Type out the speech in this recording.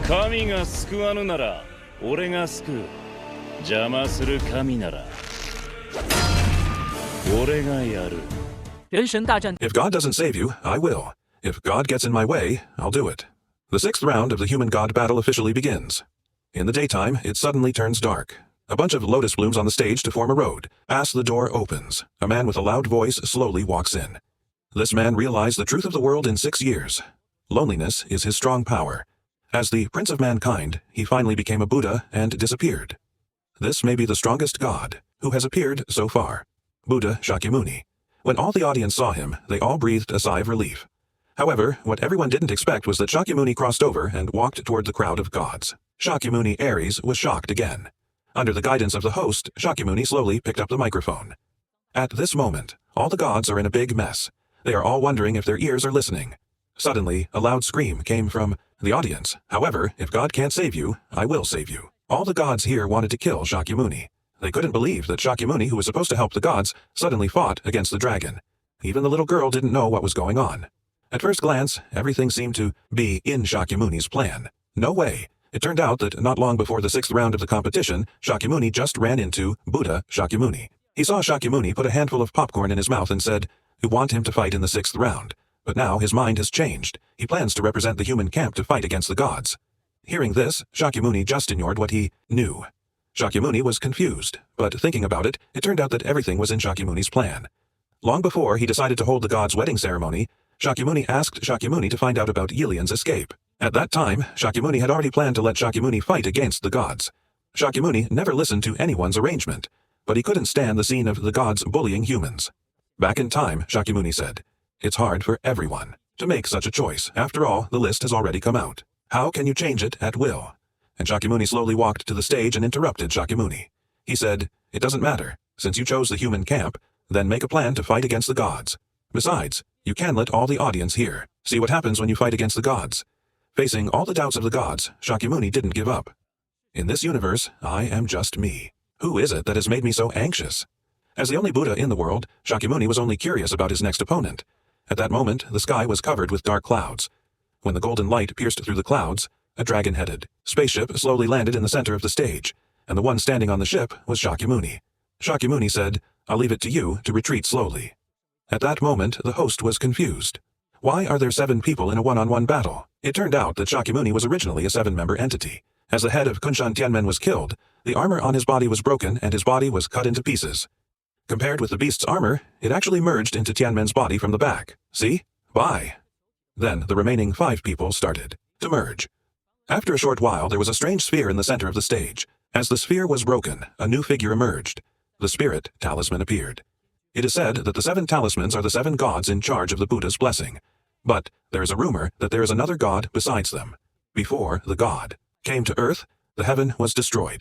神が救わぬなら俺が救う。邪魔する神なら俺がやる。人神大战 If God doesn't save you, I will. If God gets in my way, I'll do it. The sixth round of the human-god battle officially begins. In the daytime, it suddenly turns dark. A bunch of lotus blooms on the stage to form a road. As the door opens, a man with a loud voice slowly walks in. This man realized the truth of the world in 6 years. Loneliness is his strong power. As the Prince of Mankind, he finally became a Buddha and disappeared. This may be the strongest god who has appeared so far. Buddha Sakyamuni. When all the audience saw him, they all breathed a sigh of relief. However, what everyone didn't expect was that Sakyamuni crossed over and walked toward the crowd of gods. Sakyamuni Ares was shocked again. Under the guidance of the host, Sakyamuni slowly picked up the microphone. At this moment, all the gods are in a big mess. They are all wondering if their ears are listening. Suddenly, a loud scream came from the audience. However, if God can't save you, I will save you. All the gods here wanted to kill Sakyamuni. They couldn't believe that Sakyamuni, who was supposed to help the gods, suddenly fought against the dragon. Even the little girl didn't know what was going on. At first glance, everything seemed to be in Sakyamuni's plan. No way. It turned out that not long before the sixth round of the competition, Sakyamuni just ran into Buddha Sakyamuni. He saw Sakyamuni put a handful of popcorn in his mouth and said, "We want him to fight in the sixth round." But now his mind has changed. He plans to represent the human camp to fight against the gods. Hearing this, Sakyamuni just ignored what he knew. Sakyamuni was confused, but thinking about it, it turned out that everything was in Sakyamuni's plan. Long before he decided to hold the gods' wedding ceremony, Sakyamuni asked Sakyamuni to find out about Yilian's escape. At that time, Sakyamuni had already planned to let Sakyamuni fight against the gods. Sakyamuni never listened to anyone's arrangement, but he couldn't stand the scene of the gods bullying humans. Back in time, Sakyamuni said, "It's hard for everyone to make such a choice. After all, the list has already come out. How can you change it at will?" And Sakyamuni slowly walked to the stage and interrupted Sakyamuni. He said, "It doesn't matter. Since you chose the human camp, then make a plan to fight against the gods. Besides, you can let all the audience hear. See what happens when you fight against the gods." Facing all the doubts of the gods, Sakyamuni didn't give up. "In this universe, I am just me. Who is it that has made me so anxious?" As the only Buddha in the world, Sakyamuni was only curious about his next opponent. At that moment, the sky was covered with dark clouds. When the golden light pierced through the clouds, a dragon-headed spaceship slowly landed in the center of the stage, and the one standing on the ship was Sakyamuni. Sakyamuni said, "I'll leave it to you to retreat slowly." At that moment, the host was confused. Why are there 7 people in a one-on-one battle? It turned out that Sakyamuni was originally a 7-member entity. As the head of Kunshan Tianmen was killed, the armor on his body was broken and his body was cut into pieces. Compared with the beast's armor, it actually merged into Tianmen's body from the back. See? Bye. Then the remaining 5 people started to merge. After a short while, there was a strange sphere in the center of the stage. As the sphere was broken, a new figure emerged. The spirit talisman appeared. It is said that the 7 talismans are the 7 gods in charge of the Buddha's blessing. But there is a rumor that there is another god besides them. Before the god came to earth, the heaven was destroyed.